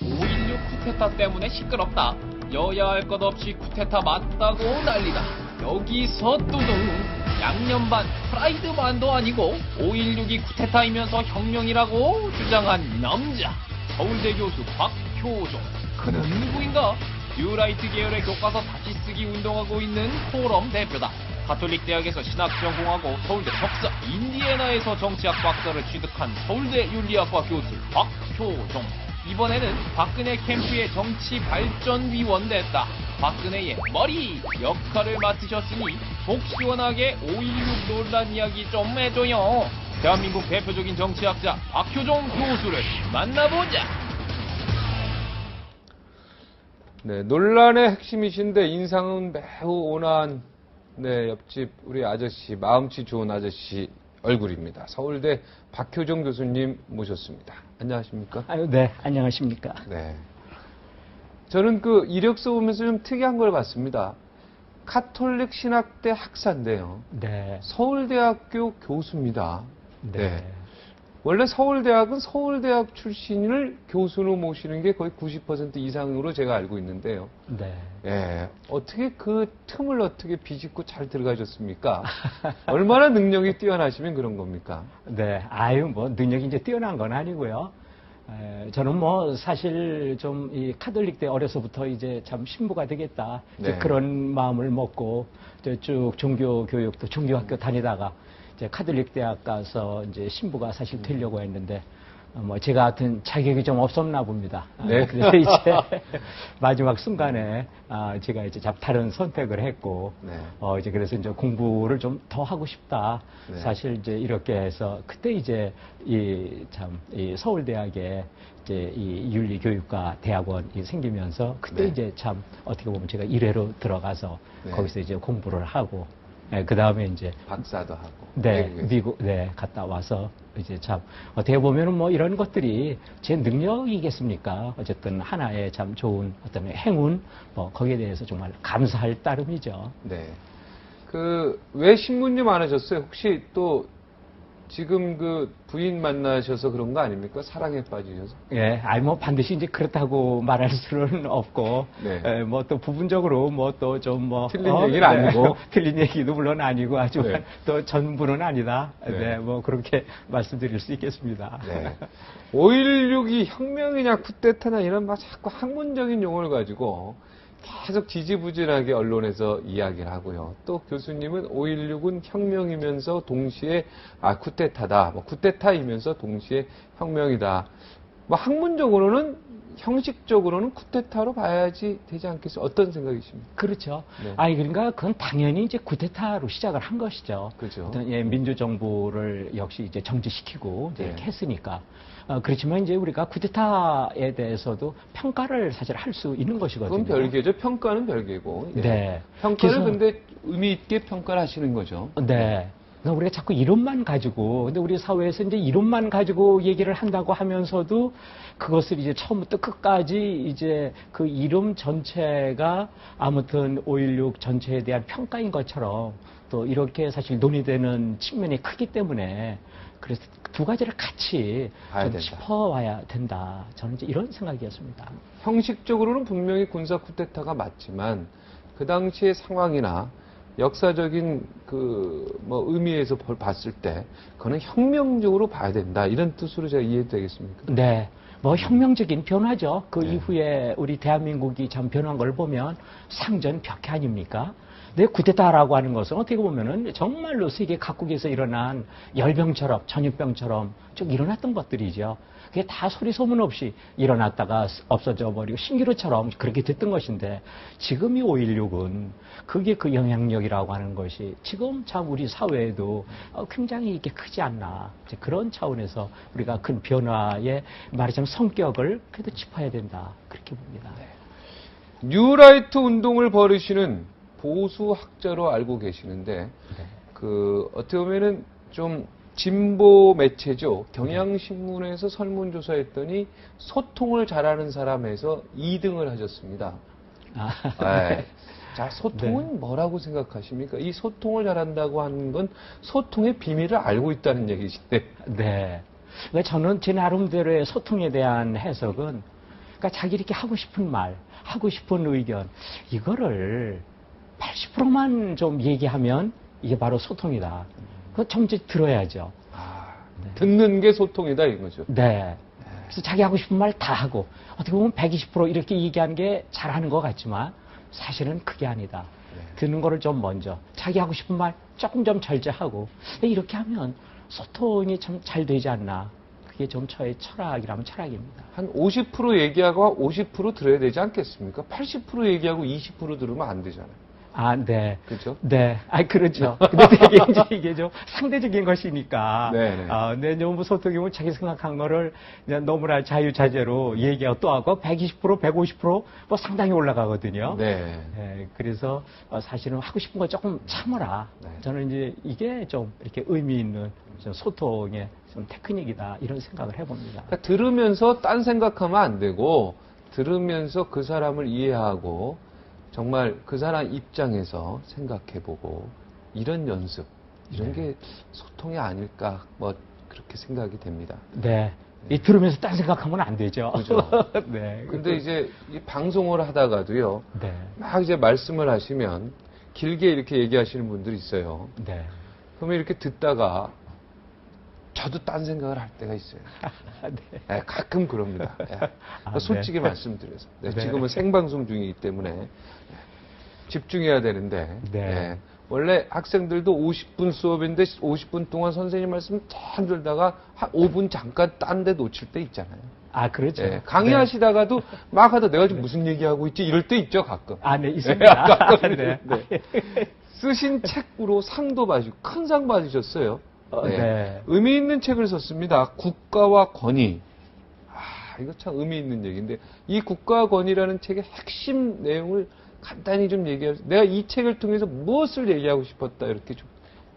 5.16 쿠데타 때문에 시끄럽다. 여야 할 것 없이 쿠데타 맞다고 난리다. 여기서 두둥. 양념반 프라이드반도 아니고 5.16이 쿠데타이면서 혁명이라고 주장한 남자. 서울대 교수 박효종. 그는 누구인가? 뉴라이트 계열의 교과서 다시 쓰기 운동하고 있는 포럼 대표다. 가톨릭 대학에서 신학 전공하고 서울대 석사, 인디애나에서 정치학 박사를 취득한 서울대 윤리학과 교수 박효종. 이번에는 박근혜 캠프의 정치 발전위원 됐다. 박근혜의 머리 역할을 맡으셨으니 속 시원하게 5.16 논란 이야기 좀 해줘요. 대한민국 대표적인 정치학자 박효종 교수를 만나보자. 네, 논란의 핵심이신데 인상은 매우 온화한 옆집 우리 아저씨, 마음씨 좋은 아저씨 얼굴입니다. 서울대 박효종 교수님 모셨습니다. 안녕하십니까? 네, 안녕하십니까? 네. 저는 그 이력서 보면서 좀 특이한 걸 봤습니다. 가톨릭 신학대 학사인데요. 네. 서울대학교 교수입니다. 네. 원래 서울대학은 서울대학 출신을 교수로 모시는 게 거의 90% 이상으로 제가 알고 있는데요. 네. 예, 어떻게 그 틈을 어떻게 비집고 잘 들어가셨습니까? 얼마나 능력이 뛰어나시면 그런 겁니까? 네. 뭐, 능력이 이제 뛰어난 건 아니고요. 저는 뭐, 사실 좀 이 카톨릭 때 어려서부터 이제 참 신부가 되겠다. 이제 네. 그런 마음을 먹고, 쭉 종교 교육도 종교학교 다니다가, 이제 카톨릭 대학 가서 이제 신부가 사실 되려고 했는데, 뭐 제가 하여튼 자격이 좀 없었나 봅니다. 네. 그래서 이제 마지막 순간에 제가 이제 다른 선택을 했고, 네. 이제 그래서 이제 공부를 좀 더 하고 싶다. 네. 사실 이제 이렇게 해서 그때 이제 이 서울대학에 이제 이 윤리교육과 대학원이 생기면서 그때 네. 이제 참 어떻게 보면 제가 1회로 들어가서 네. 거기서 이제 공부를 하고, 그 다음에 이제 박사도 하고. 네, 외국에서. 미국, 갔다 와서, 이제 참, 어떻게 보면은 뭐 이런 것들이 제 능력이겠습니까? 어쨌든 하나의 참 좋은 어떤 행운, 뭐, 거기에 대해서 정말 감사할 따름이죠. 네. 왜 신문님 안 하셨어요? 혹시 또 지금 그 부인 만나셔서 그런 거 아닙니까? 사랑에 빠지셔서? 예, 뭐 반드시 이제 그렇다고 말할 수는 없고, 네. 뭐 또 부분적으로 뭐 또 좀 뭐. 틀린 얘기는 아니고. 틀린 얘기도 물론 아니고 하지만 네. 또 전부는 아니다. 네. 네, 뭐 그렇게 말씀드릴 수 있겠습니다. 네. 5.16이 혁명이냐 쿠데타나 이런 막 자꾸 학문적인 용어를 가지고 계속 지지부진하게 언론에서 이야기를 하고요. 또 교수님은 5.16은 혁명이면서 동시에 쿠데타다. 뭐 쿠데타이면서 동시에 혁명이다. 뭐 학문적으로는 형식적으로는 쿠데타로 봐야지 되지 않겠어요? 어떤 생각이십니까? 그렇죠. 네. 그러니까 그건 당연히 이제 쿠데타로 시작을 한 것이죠. 그죠. 어떤, 민주정부를 역시 이제 정지시키고 이제 네. 이렇게 했으니까. 그렇지만 이제 우리가 쿠데타에 대해서도 평가를 사실 할 수 있는 것이거든요. 그건 별개죠. 평가는 별개고. 예. 네. 평가를 그래서- 근데 의미 있게 평가를 하시는 거죠. 네. 그러니까 우리가 자꾸 이론만 가지고, 근데 우리 사회에서 이제 이론만 가지고 얘기를 한다고 하면서도 그것을 이제 처음부터 끝까지 이제 그 이론 전체가 아무튼 5.16 전체에 대한 평가인 것처럼 또 이렇게 사실 논의되는 측면이 크기 때문에 그래서 두 가지를 같이 봐야 좀 된다. 짚어와야 된다. 저는 이제 이런 생각이었습니다. 형식적으로는 분명히 군사 쿠데타가 맞지만 그 당시의 상황이나 역사적인 뭐 의미에서 봤을 때 그거는 혁명적으로 봐야 된다. 이런 뜻으로 제가 이해되겠습니까? 네. 뭐 혁명적인 변화죠. 그 네. 이후에 우리 대한민국이 참 변한 걸 보면 상전벽해 아닙니까? 근데 쿠데타라고 하는 것은 어떻게 보면은 정말로 세계 각국에서 일어난 열병처럼 전염병처럼 쭉 일어났던 것들이죠. 그게 다 소리 소문 없이 일어났다가 없어져 버리고 신기루처럼 그렇게 됐던 것인데 지금 이 5.16은 그게 그 영향력이라고 하는 것이 지금 참 우리 사회에도 굉장히 이게 크지 않나. 이제 그런 차원에서 우리가 큰 변화의 말하자면 성격을 그래도 짚어야 된다. 그렇게 봅니다. 뉴라이트 운동을 벌이시는 보수 학자로 알고 계시는데 어떻게 보면은 좀 진보 매체죠. 경향신문에서 설문조사했더니 소통을 잘하는 사람에서 2등을 하셨습니다. 네. 자, 소통은 뭐라고 생각하십니까? 이 소통을 잘한다고 하는 건 소통의 비밀을 알고 있다는 얘기신데. 네. 그러니까 저는 제 나름대로의 소통에 대한 해석은 그러니까 자기 이렇게 하고 싶은 말, 하고 싶은 의견, 이거를 80%만 좀 얘기하면 이게 바로 소통이다. 그거 좀 이제 들어야죠. 듣는 게 소통이다 이거죠. 네. 그래서 자기 하고 싶은 말 다 하고 어떻게 보면 120% 이렇게 얘기하는 게 잘하는 것 같지만 사실은 그게 아니다. 듣는 거를 좀 먼저 자기 하고 싶은 말 조금 좀 절제하고 이렇게 하면 소통이 참 잘 되지 않나. 그게 좀 저의 철학이라면 철학입니다. 한 50% 얘기하고 50% 들어야 되지 않겠습니까? 80% 얘기하고 20% 들으면 안 되잖아요. 아, 네. 그렇죠? 네. 아, 그렇죠. 근데 되게 이제 이게 좀 상대적인 것이니까. 네네. 네, 너무 소통이면 자기 생각한 거를 그냥 너무나 자유자재로 얘기하고 또 하고 120%, 150%뭐 상당히 올라가거든요. 네. 네, 그래서 사실은 하고 싶은 거 조금 참아라. 네. 저는 이제 이게 좀 이렇게 의미 있는 좀 소통의 좀 테크닉이다. 이런 생각을 해봅니다. 그러니까 들으면서 딴 생각하면 안 되고 들으면서 그 사람을 이해하고 정말 그 사람 입장에서 생각해보고 이런 연습 이런 게 소통이 아닐까 뭐 그렇게 생각이 됩니다. 네. 이 들으면서 딴 생각하면 안 되죠. 그죠. 네. 근데 이제 이 방송을 하다가도요. 네. 막 이제 말씀을 하시면 길게 이렇게 얘기하시는 분들이 있어요. 네. 그러면 이렇게 듣다가 저도 딴 생각을 할 때가 있어요. 네. 네, 가끔 그럽니다. 네. 아, 솔직히 네. 말씀드려서. 네, 네. 지금은 생방송 중이기 때문에 집중해야 되는데 네. 원래 학생들도 50분 수업인데 50분 동안 선생님 말씀 잘 들다가 한 5분 잠깐 딴 데 놓칠 때 있잖아요. 아, 그렇죠. 네, 강의하시다가도 네. 막 하다 내가 지금 무슨 얘기하고 있지 이럴 때 있죠 가끔. 아, 네, 있습니다. 가끔. 네. 네. 쓰신 책으로 상도 받으시고 큰 상 받으셨어요. 네. 의미 있는 책을 썼습니다. 국가와 권위. 이거 참 의미 있는 얘기인데 이 국가와 권위라는 책의 핵심 내용을 간단히 좀 얘기해서 내가 이 책을 통해서 무엇을 얘기하고 싶었다 이렇게 좀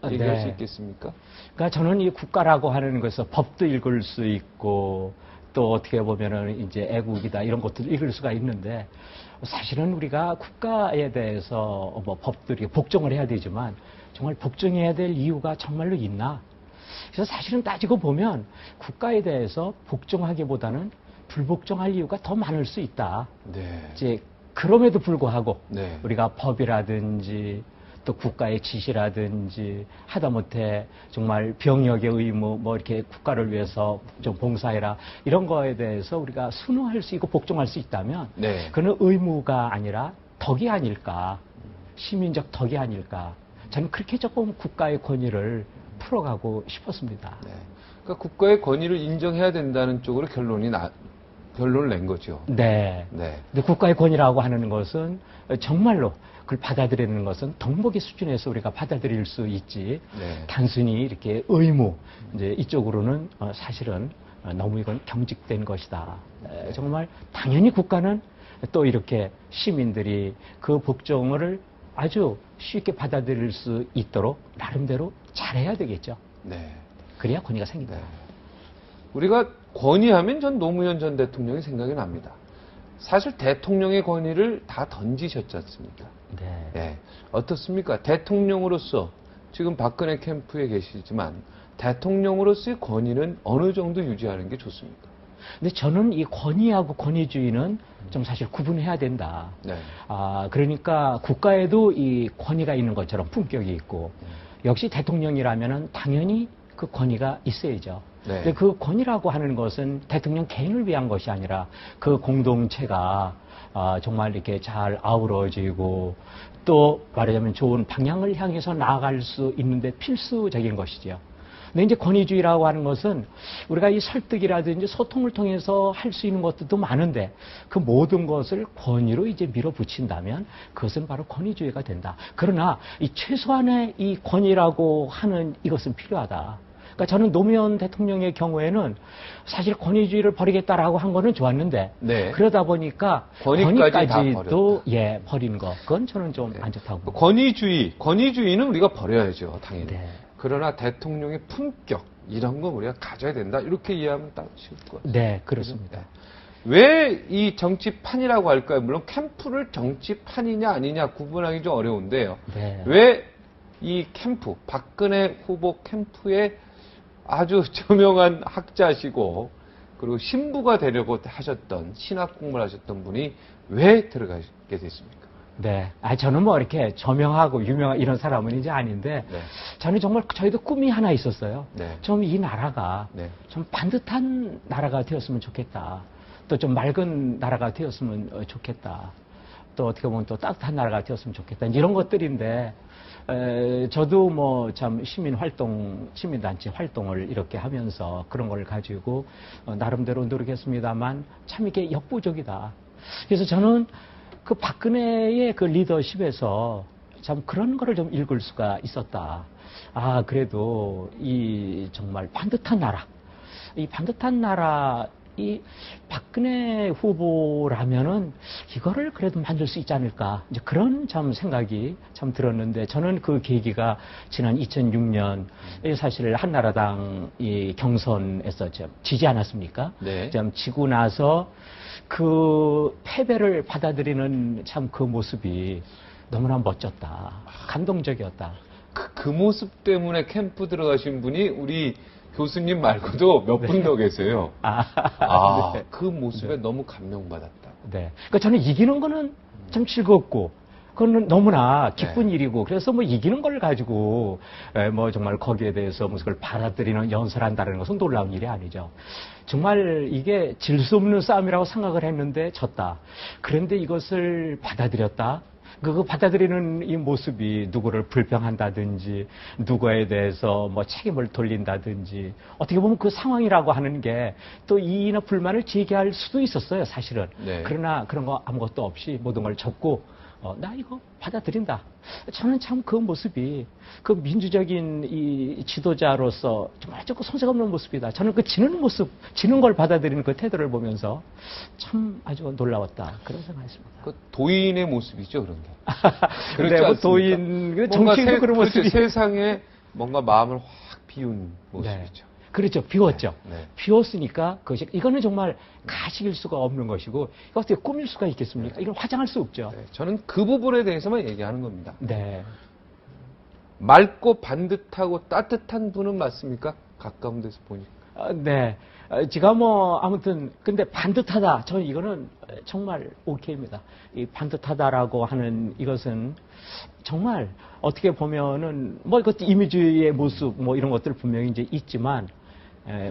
얘기할 네. 수 있겠습니까? 그러니까 저는 이 국가라고 하는 것에서 법도 읽을 수 있고 또 어떻게 보면은 이제 애국이다 이런 것들도 읽을 수가 있는데 사실은 우리가 국가에 대해서 뭐 법들이 복종을 해야 되지만 정말 복종해야 될 이유가 정말로 있나? 그래서 사실은 따지고 보면 국가에 대해서 복종하기보다는 불복종할 이유가 더 많을 수 있다. 네. 이제 그럼에도 불구하고 네. 우리가 법이라든지 또 국가의 지시라든지 하다못해 정말 병역의 의무 뭐 이렇게 국가를 위해서 좀 봉사해라 이런 거에 대해서 우리가 순응할 수 있고 복종할 수 있다면 네. 그는 의무가 아니라 덕이 아닐까 시민적 덕이 아닐까 저는 그렇게 조금 국가의 권위를 풀어가고 싶었습니다. 네. 그러니까 국가의 권위를 인정해야 된다는 쪽으로 결론을 낸 거죠. 네. 네. 근데 국가의 권위라고 하는 것은 정말로 그걸 받아들이는 것은 덕목의 수준에서 우리가 받아들일 수 있지. 네. 단순히 이렇게 의무 이제 이쪽으로는 사실은 너무 이건 경직된 것이다. 정말 당연히 국가는 또 이렇게 시민들이 그 복종을 아주 쉽게 받아들일 수 있도록 나름대로 잘해야 되겠죠. 네. 그래야 권위가 생긴다. 네. 우리가 권위하면 전 노무현 전 대통령이 생각이 납니다. 사실 대통령의 권위를 다 던지셨지 않습니까? 네. 네. 어떻습니까? 대통령으로서 지금 박근혜 캠프에 계시지만 대통령으로서의 권위는 어느 정도 유지하는 게 좋습니까? 근데 저는 이 권위하고 권위주의는 좀 사실 구분해야 된다. 네. 그러니까 국가에도 이 권위가 있는 것처럼 품격이 있고 역시 대통령이라면은 당연히 그 권위가 있어야죠. 네. 근데 그 권위라고 하는 것은 대통령 개인을 위한 것이 아니라 그 공동체가 정말 이렇게 잘 아우러지고 또 말하자면 좋은 방향을 향해서 나아갈 수 있는데 필수적인 것이죠. 근데 이제 권위주의라고 하는 것은 우리가 이 설득이라든지 소통을 통해서 할 수 있는 것들도 많은데 그 모든 것을 권위로 이제 밀어붙인다면 그것은 바로 권위주의가 된다. 그러나 이 최소한의 이 권위라고 하는 이것은 필요하다. 그러니까 저는 노무현 대통령의 경우에는 사실 권위주의를 버리겠다라고 한 거는 좋았는데 네. 그러다 보니까 권위까지 다 권위까지도 버린 거 그건 저는 좀 안 좋다고 봅니다. 권위주의는 우리가 버려야죠, 당연히. 네. 그러나 대통령의 품격 이런 거 우리가 가져야 된다. 이렇게 이해하면 딱 쉬울 것 같아요. 네, 그렇습니다. 왜 이 정치판이라고 할까요? 물론 캠프를 정치판이냐 아니냐 구분하기 좀 어려운데요. 네. 왜 이 캠프, 박근혜 후보 캠프에 아주 저명한 학자시고 그리고 신부가 되려고 하셨던 신학 공부를 하셨던 분이 왜 들어가게 됐습니까? 네. 저는 뭐 이렇게 저명하고 유명한 이런 사람은 이제 아닌데, 네. 저는 정말 저희도 꿈이 하나 있었어요. 네. 좀 이 나라가 네. 좀 반듯한 나라가 되었으면 좋겠다. 또 좀 맑은 나라가 되었으면 좋겠다. 또 어떻게 보면 또 따뜻한 나라가 되었으면 좋겠다. 이런 것들인데, 저도 뭐 참 시민단체 활동을 이렇게 하면서 그런 걸 가지고 나름대로 노력했습니다만 참 이게 역부족이다. 그래서 저는 그 박근혜의 그 리더십에서 참 그런 거를 좀 읽을 수가 있었다. 그래도 이 정말 반듯한 나라, 이 반듯한 나라, 이 박근혜 후보라면은 이거를 그래도 만들 수 있지 않을까. 이제 그런 참 생각이 참 들었는데, 저는 그 계기가 지난 2006년 사실 한나라당 이 경선에서 좀 지지 않았습니까? 네. 좀 지고 나서 그 패배를 받아들이는 참 그 모습이 너무나 멋졌다. 감동적이었다. 그 모습 때문에 캠프 들어가신 분이 우리 교수님 말고도 몇 분 더 계세요. 네. 그 모습에 너무 감명받았다. 네. 그러니까 저는 이기는 거는 참 즐겁고, 그거는 너무나 기쁜 네. 일이고, 그래서 뭐 이기는 걸 가지고, 뭐 정말 거기에 대해서 무슨 걸 받아들이는 연설한다는 것은 놀라운 일이 아니죠. 정말 이게 질 수 없는 싸움이라고 생각을 했는데 졌다. 그런데 이것을 받아들였다. 그 받아들이는 이 모습이 누구를 불평한다든지 누구에 대해서 뭐 책임을 돌린다든지, 어떻게 보면 그 상황이라고 하는 게 또 이의나 불만을 제기할 수도 있었어요, 사실은. 네. 그러나 그런 거 아무것도 없이 모든 걸 접고 나 이거 받아들인다. 저는 참 그 모습이 그 민주적인 이 지도자로서 정말 조금 손색 없는 모습이다. 저는 그 지는 모습, 지는 걸 받아들이는 그 태도를 보면서 참 아주 놀라웠다. 그런 생각했습니다. 그 도인의 모습이죠, 그런 게. 그렇지 네, 뭐 않습니까? 도인, 뭔가 정치인도 그런 그렇죠. 모습이. 세상에 뭔가 마음을 확 비운 모습이죠. 그렇죠. 비웠죠. 네. 비웠으니까 그것이, 이거는 정말 가식일 수가 없는 것이고, 이거 어떻게 꾸밀 수가 있겠습니까? 이걸 화장할 수 없죠. 네, 저는 그 부분에 대해서만 얘기하는 겁니다. 네. 맑고 반듯하고 따뜻한 분은 맞습니까? 가까운 데서 보니까. 네. 제가 뭐 아무튼 근데 반듯하다. 저는 이거는 정말 오케이입니다. 이 반듯하다라고 하는 이것은 정말 어떻게 보면은 뭐 이것도 이미지의 모습 뭐 이런 것들 분명히 이제 있지만,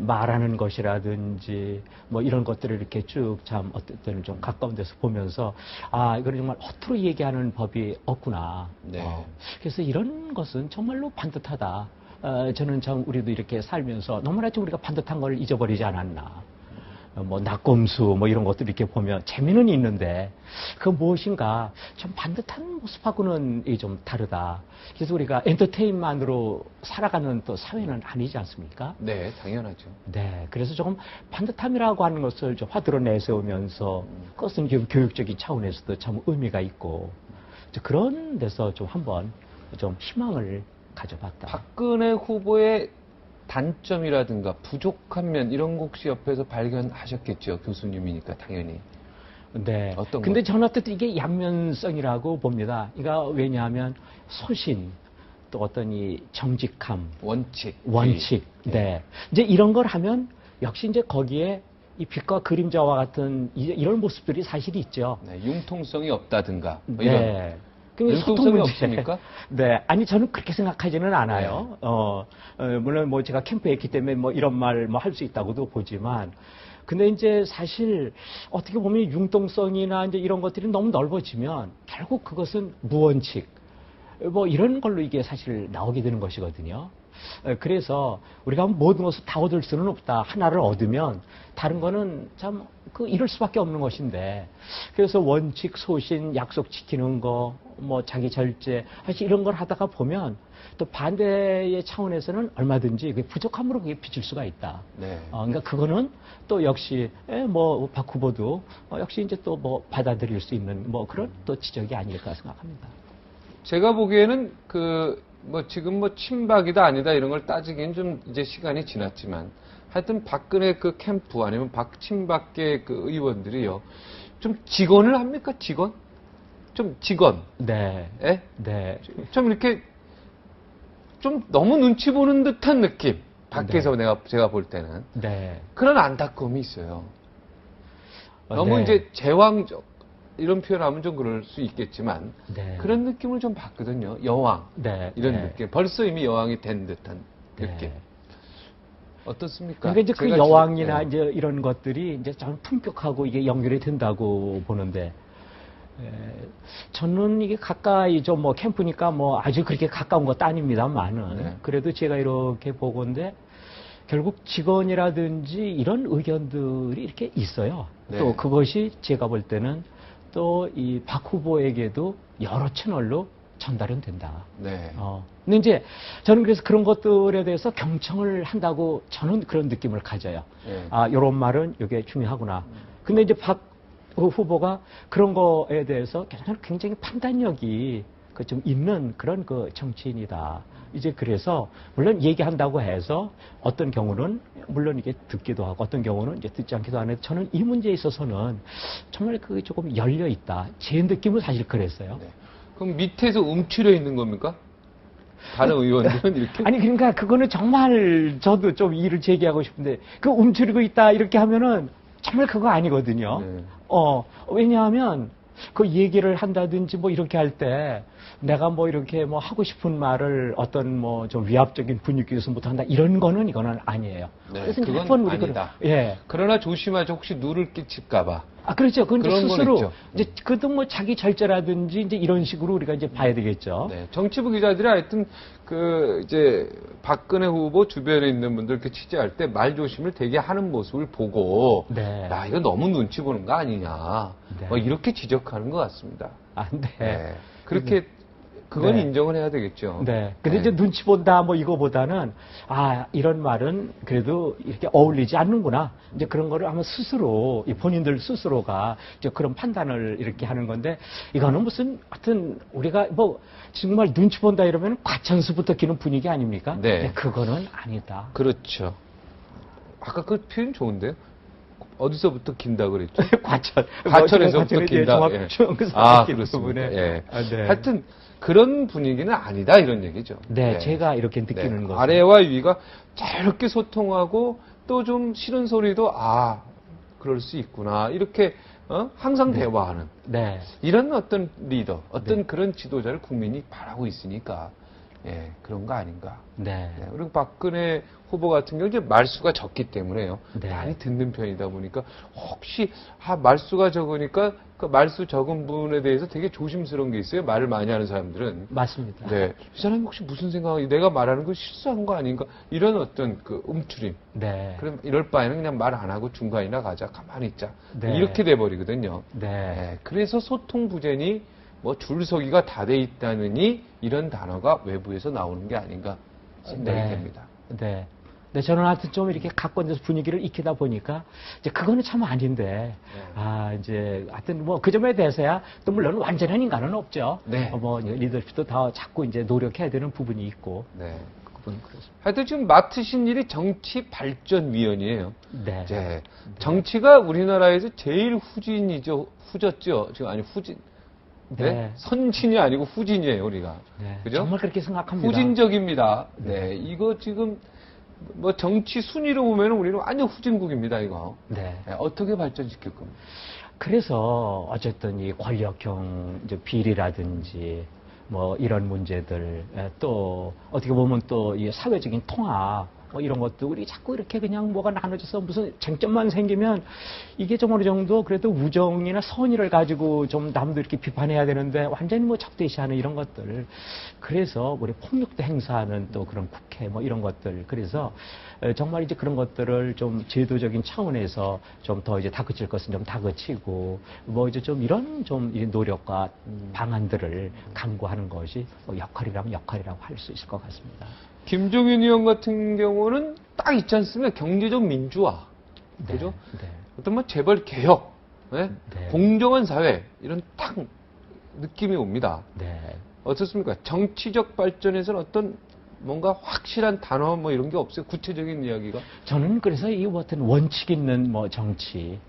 말하는 것이라든지 뭐 이런 것들을 이렇게 쭉 참 어쨌든 좀 가까운 데서 보면서 이거는 정말 허투루 얘기하는 법이 없구나. 네. 그래서 이런 것은 정말로 반듯하다. 저는 참 우리도 이렇게 살면서 너무나 좀 우리가 반듯한 걸 잊어버리지 않았나. 뭐 낙검수 뭐 이런 것들 이렇게 보면 재미는 있는데 그 무엇인가 좀 반듯한 모습하고는 좀 다르다. 그래서 우리가 엔터테인만으로 살아가는 또 사회는 아니지 않습니까? 네, 당연하죠. 네, 그래서 조금 반듯함이라고 하는 것을 좀 화두로 내세우면서 그것은 교육적인 차원에서도 참 의미가 있고, 그런 데서 좀 한번 좀 희망을 가져봤다. 박근혜 후보의 단점이라든가 부족한 면 이런 거 혹시 옆에서 발견하셨겠죠? 교수님이니까 당연히. 네. 어떤 근데 거죠? 저는 어쨌든 이게 양면성이라고 봅니다. 그러니까 왜냐하면 소신, 또 어떤 이 정직함, 원칙. 네. 이제 이런 걸 하면 역시 이제 거기에 이 빛과 그림자와 같은 이런 모습들이 사실 있죠. 네, 융통성이 없다든가. 뭐 네. 이런. 그게 융통성이 소통 문제. 없습니까? 네. 아니, 저는 그렇게 생각하지는 않아요. 물론 뭐 제가 캠프에 있기 때문에 뭐 이런 말 뭐 할 수 있다고도 보지만, 근데 이제 사실 어떻게 보면 융통성이나 이제 이런 것들이 너무 넓어지면 결국 그것은 무원칙, 뭐 이런 걸로 이게 사실 나오게 되는 것이거든요. 그래서 우리가 모든 것을 다 얻을 수는 없다. 하나를 얻으면 다른 거는 참 잃을 수밖에 없는 것인데, 그래서 원칙, 소신, 약속 지키는 거, 뭐 자기 절제, 사실 이런 걸 하다가 보면 또 반대의 차원에서는 얼마든지 그게 부족함으로 그게 비칠 수가 있다. 네. 그러니까 그거는 또 역시 뭐 박 후보도 역시 이제 또 뭐 받아들일 수 있는 뭐 그런 또 지적이 아닐까 생각합니다. 제가 보기에는 뭐 지금 뭐 친박이다 아니다 이런 걸 따지기엔 좀 이제 시간이 지났지만, 하여튼 박근혜 그 캠프 아니면 박친박계 그 의원들이요, 좀 직언을 합니까? 직언? 좀 직언. 네. 예? 네. 좀 이렇게 좀 너무 눈치 보는 듯한 느낌. 밖에서 제가 볼 때는. 네. 그런 안타까움이 있어요. 너무 네. 이제 제왕적, 이런 표현하면 좀 그럴 수 있겠지만, 네. 그런 느낌을 좀 받거든요. 여왕. 네. 이런 네. 느낌. 벌써 이미 여왕이 된 듯한 느낌. 네. 어떻습니까? 그러니까 이제 그 제가 여왕이나 네. 이제 이런 것들이 이제 저는 품격하고 이게 연결이 된다고 보는데, 저는 이게 가까이 좀 뭐 캠프니까 뭐 아주 그렇게 가까운 것도 아닙니다만은 네. 그래도 제가 이렇게 보건데 결국 직원이라든지 이런 의견들이 이렇게 있어요. 네. 또 그것이 제가 볼 때는 또 이 박 후보에게도 여러 채널로 전달은 된다. 네. 근데 이제 저는 그래서 그런 것들에 대해서 경청을 한다고 저는 그런 느낌을 가져요. 네. 아, 요런 말은 이게 중요하구나. 근데 이제 박 후보가 그런 거에 대해서 굉장히 판단력이 좀 있는 그런 그 정치인이다. 이제 그래서 물론 얘기한다고 해서 어떤 경우는 물론 이게 듣기도 하고 어떤 경우는 이제 듣지 않기도 하는데 저는 이 문제에 있어서는 정말 그 조금 열려 있다. 제 느낌은 사실 그랬어요. 네. 그럼 밑에서 움츠려 있는 겁니까? 다른 의원들은 이렇게? 아니 그러니까 그거는 정말 저도 좀 이의를 제기하고 싶은데 그 움츠리고 있다 이렇게 하면은 정말 그거 아니거든요. 네. 왜냐하면 그 얘기를 한다든지 뭐 이렇게 할 때 내가 뭐 이렇게 뭐 하고 싶은 말을 어떤 뭐 좀 위압적인 분위기에서 못한다 이런 거는 이거는 아니에요. 네, 그래서 이제 그건 한번 우리 아니다. 예. 그러나 조심하죠. 혹시 누를 끼칠까봐. 그렇죠. 그건 이제 그런 건 스스로 있죠. 이제 그도 뭐 자기 절제라든지 이제 이런 식으로 우리가 이제 봐야 되겠죠. 네, 정치부 기자들이 하여튼 이제 박근혜 후보 주변에 있는 분들 이렇게 취재할 때 말 조심을 되게 하는 모습을 보고 네. 야 이거 너무 눈치 보는 거 아니냐 네. 뭐 이렇게 지적하는 것 같습니다. 네. 네, 그렇게 그건 네. 인정을 해야 되겠죠. 네. 근데 이제 눈치 본다 뭐 이거보다는 이런 말은 그래도 이렇게 어울리지 않는구나. 이제 그런 거를 아마 스스로 이 본인들 스스로가 이제 그런 판단을 이렇게 하는 건데 이거는 무슨 하여튼 우리가 뭐 정말 눈치 본다 이러면 과천수부터 기는 분위기 아닙니까? 네. 근데 그거는 아니다. 그렇죠. 아까 그 표현 좋은데요? 어디서부터 긴다 그랬죠? 과천에서부터 긴다. 예. 그렇습니다. 예. 네. 하여튼 그런 분위기는 아니다 이런 얘기죠. 네, 제가 이렇게 느끼는 거죠. 아래와 위가 자유롭게 소통하고 또 좀 싫은 소리도 그럴 수 있구나 이렇게 항상 대화하는 네. 이런 어떤 리더, 어떤 그런 지도자를 국민이 바라고 있으니까 그런 거 아닌가. 네. 네, 그리고 박근혜 후보 같은 경우 이제 말수가 적기 때문에요. 네. 많이 듣는 편이다 보니까 혹시 말수가 적으니까 그 말수 적은 분에 대해서 되게 조심스러운 게 있어요. 말을 많이 하는 사람들은. 맞습니다. 네, 이 사람이 혹시 무슨 생각이 내가 말하는 거 실수한 거 아닌가 이런 어떤 그 움츠림. 네. 그럼 이럴 바에는 그냥 말 안 하고 중간이나 가자, 가만히 있자. 네. 이렇게 돼 버리거든요. 네. 그래서 소통 부재니 뭐 줄서기가 다 돼 있다느니 이런 단어가 외부에서 나오는 게 아닌가 생각이 네. 됩니다. 네. 네, 저는 하여튼 좀 이렇게 가까운데서 분위기를 익히다 보니까, 이제 그거는 참 아닌데, 이제, 하여튼 뭐 그 점에 대해서야 또 물론 완전한 인간은 없죠. 네. 뭐 리더십도 다 자꾸 이제 노력해야 되는 부분이 있고. 네. 그 부분은 그렇습니다. 하여튼 지금 맡으신 일이 정치발전위원이에요. 네. 네. 정치가 우리나라에서 제일 후진이죠. 후졌죠. 지금 아니 후진. 네? 네. 선진이 아니고 후진이에요, 우리가. 네. 그죠? 정말 그렇게 생각합니다. 후진적입니다. 네. 이거 지금 뭐 정치 순위로 보면 우리는 완전 후진국입니다, 이거. 네. 네, 어떻게 발전시킬 겁니까? 그래서 어쨌든 이 권력형 이제 비리라든지 뭐 이런 문제들 또 어떻게 보면 또 이 사회적인 통합 뭐 이런 것도 우리 자꾸 이렇게 그냥 뭐가 나눠져서 무슨 쟁점만 생기면 이게 좀 어느 정도 그래도 우정이나 선의를 가지고 좀 남도 이렇게 비판해야 되는데 완전히 뭐 적대시하는 이런 것들. 그래서 우리 폭력도 행사하는 또 그런 국회 뭐 이런 것들. 그래서 정말 이제 그런 것들을 좀 제도적인 차원에서 좀 더 이제 다그칠 것은 좀 다그치고 뭐 이제 좀 이런 좀 이 노력과 방안들을 강구하는 것이 뭐 역할이라면 역할이라고 할 수 있을 것 같습니다. 김종인 의원 같은 경우는 딱 있지 않습니까? 경제적 민주화. 그죠? 네. 어떤 뭐 재벌 개혁, 네? 네. 공정한 사회, 이런 딱 느낌이 옵니다. 네. 어떻습니까? 정치적 발전에서는 어떤 뭔가 확실한 단어 뭐 이런 게 없어요? 구체적인 이야기가? 저는 그래서 이 어떤 원칙 있는 뭐 정치,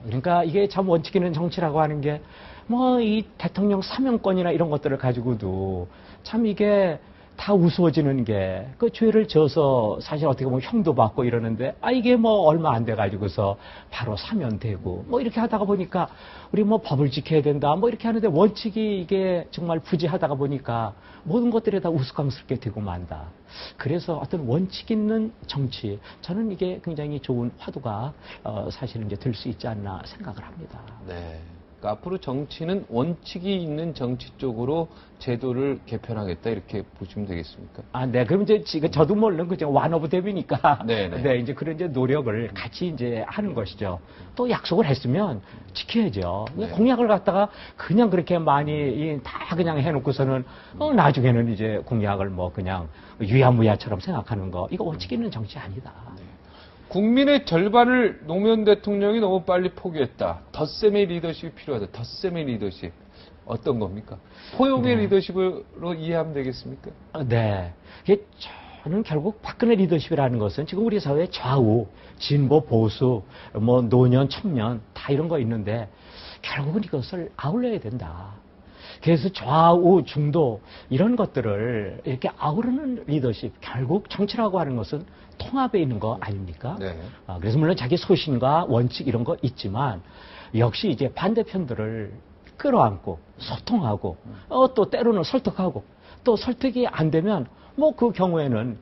그러니까 이게 참 원칙 있는 정치라고 하는 게 뭐 이 대통령 사명권이나 이런 것들을 가지고도 참 이게 다 우스워지는 게, 그 죄를 져서 사실 어떻게 보면 형도 받고 이러는데, 이게 뭐 얼마 안 돼가지고서 바로 사면 되고, 뭐 이렇게 하다가 보니까, 우리 뭐 법을 지켜야 된다, 뭐 이렇게 하는데 원칙이 이게 정말 부재하다가 보니까 모든 것들이 다 우스꽝스럽게 되고 만다. 그래서 어떤 원칙 있는 정치, 저는 이게 굉장히 좋은 화두가 사실은 이제 될 수 있지 않나 생각을 합니다. 네. 그러니까 앞으로 정치는 원칙이 있는 정치 쪽으로 제도를 개편하겠다 이렇게 보시면 되겠습니까? 네. 그럼 이제 지금 저도 물론 그죠 완오브 대비니까. 네네. 네. 이제 그런 이제 노력을 같이 이제 하는 것이죠. 또 약속을 했으면 지켜야죠. 네. 공약을 갖다가 그냥 그렇게 많이 다 그냥 해놓고서는 나중에는 이제 공약을 뭐 그냥 유야무야처럼 생각하는 거 이거 원칙 있는 정치 아니다. 국민의 절반을 노무현 대통령이 너무 빨리 포기했다. 덧셈의 리더십이 필요하다. 덧셈의 리더십. 어떤 겁니까? 포용의 리더십으로 이해하면 되겠습니까? 네. 저는 결국 박근혜 리더십이라는 것은 지금 우리 사회의 좌우, 진보, 보수, 뭐 노년, 청년 다 이런 거 있는데 결국은 이것을 아울러야 된다. 그래서 좌우, 중도 이런 것들을 이렇게 아우르는 리더십, 결국 정치라고 하는 것은 통합에 있는 거 아닙니까? 네. 그래서 물론 자기 소신과 원칙 이런 거 있지만 역시 이제 반대편들을 끌어안고 소통하고 또 때로는 설득하고 또 설득이 안 되면 뭐 그 경우에는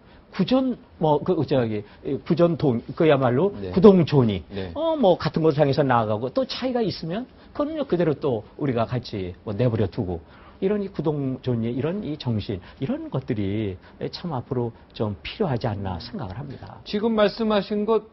구전동 그야말로 네. 구동존이 네. 뭐 같은 곳을 향해서 나아가고 또 차이가 있으면 그거는요 그대로 또 우리가 같이 뭐 내버려 두고 이런 이 구동존의 이런 이 정신 이런 것들이 참 앞으로 좀 필요하지 않나 생각을 합니다. 지금 말씀하신 것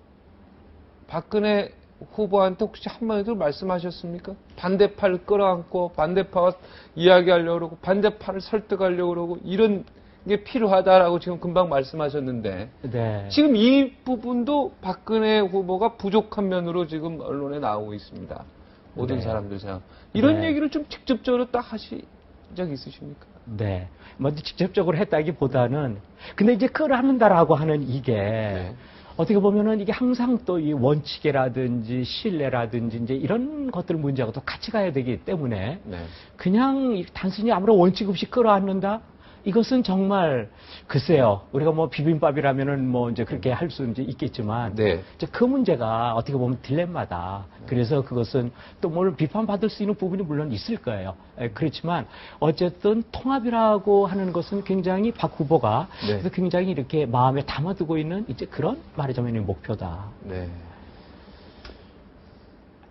박근혜 후보한테 혹시 한마디도 말씀하셨습니까? 반대파를 끌어안고 반대파와 이야기하려고 그러고 반대파를 설득하려고 그러고 이런 게 필요하다라고 지금 금방 말씀하셨는데 네. 지금 이 부분도 박근혜 후보가 부족한 면으로 지금 언론에 나오고 있습니다. 모든 네. 사람들 생각. 이런 네. 얘기를 좀 직접적으로 딱 하신 적 있으십니까? 네. 먼저 직접적으로 했다기보다는 근데 이제 끌어안는다라고 하는 이게 네. 어떻게 보면은 이게 항상 또 이 원칙이라든지 신뢰라든지 이제 이런 것들 문제하고 또 같이 가야 되기 때문에 네. 그냥 단순히 아무런 원칙 없이 끌어안는다? 이것은 정말 글쎄요. 우리가 뭐 비빔밥이라면은 뭐 이제 그렇게 할 수 이제 있겠지만 네. 이제 그 문제가 어떻게 보면 딜레마다. 그래서 그것은 또 뭘 비판받을 수 있는 부분이 물론 있을 거예요. 그렇지만 어쨌든 통합이라고 하는 것은 굉장히 박 후보가 네. 그래서 굉장히 이렇게 마음에 담아두고 있는 이제 그런 말하자면 목표다. 네.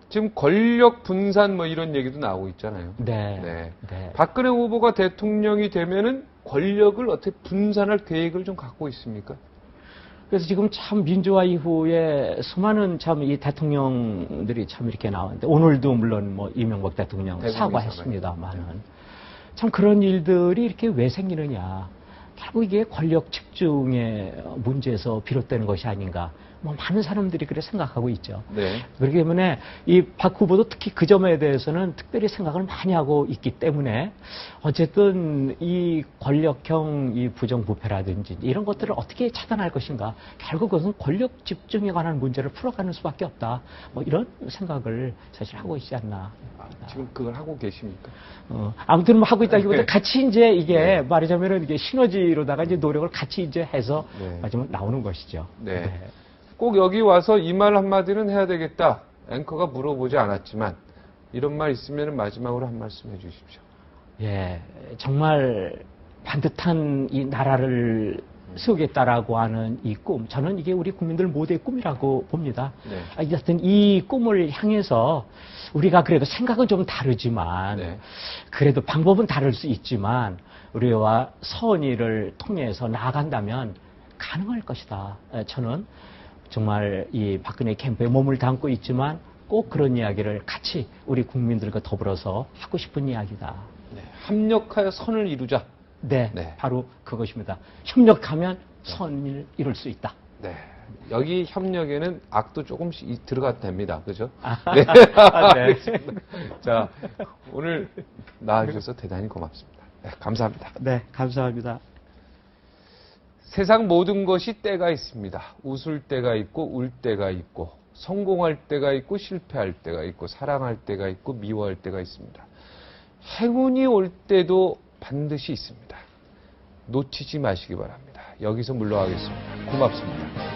지금 권력 분산 뭐 이런 얘기도 나오고 있잖아요. 네. 네. 네. 박근혜 후보가 대통령이 되면은 권력을 어떻게 분산할 계획을 좀 갖고 있습니까? 그래서 지금 참 민주화 이후에 수많은 참 이 대통령들이 참 이렇게 나왔는데 오늘도 물론 뭐 이명박 대통령 사과했습니다만은 참 그런 일들이 이렇게 왜 생기느냐. 결국 이게 권력 집중의 문제에서 비롯되는 것이 아닌가. 뭐 많은 사람들이 그렇게 생각하고 있죠. 네. 그렇기 때문에 이 박 후보도 특히 그 점에 대해서는 특별히 생각을 많이 하고 있기 때문에 어쨌든 이 권력형 이 부정부패라든지 이런 것들을 어떻게 차단할 것인가. 결국 그것은 권력 집중에 관한 문제를 풀어가는 수밖에 없다. 뭐 이런 생각을 사실 하고 있지 않나. 지금 그걸 하고 계십니까? 아무튼 뭐 하고 있다기보다 같이 이제 이게 네. 말하자면은 이게 시너지로다가 이제 노력을 같이 이제 해서 네. 마지막 나오는 것이죠. 네. 꼭 여기 와서 이 말 한마디는 해야 되겠다. 앵커가 물어보지 않았지만 이런 말 있으면 마지막으로 한 말씀 해주십시오. 예, 정말 반듯한 이 나라를 세우겠다라고 하는 이 꿈, 저는 이게 우리 국민들 모두의 꿈이라고 봅니다. 네. 하여튼 이 꿈을 향해서 우리가 그래도 생각은 좀 다르지만 네. 그래도 방법은 다를 수 있지만 우리와 선의를 통해서 나아간다면 가능할 것이다. 저는 정말 이 박근혜 캠프에 몸을 담고 있지만 꼭 그런 이야기를 같이 우리 국민들과 더불어서 하고 싶은 이야기다. 네. 합력하여 선을 이루자. 네, 네. 바로 그것입니다. 협력하면 선을 이룰 수 있다. 네. 여기 협력에는 악도 조금씩 들어갔답니다. 그죠? 네. 알겠습니다. 자, 오늘 나와주셔서 대단히 고맙습니다. 네, 감사합니다. 네, 감사합니다. 세상 모든 것이 때가 있습니다. 웃을 때가 있고 울 때가 있고 성공할 때가 있고 실패할 때가 있고 사랑할 때가 있고 미워할 때가 있습니다. 행운이 올 때도 반드시 있습니다. 놓치지 마시기 바랍니다. 여기서 물러가겠습니다. 고맙습니다.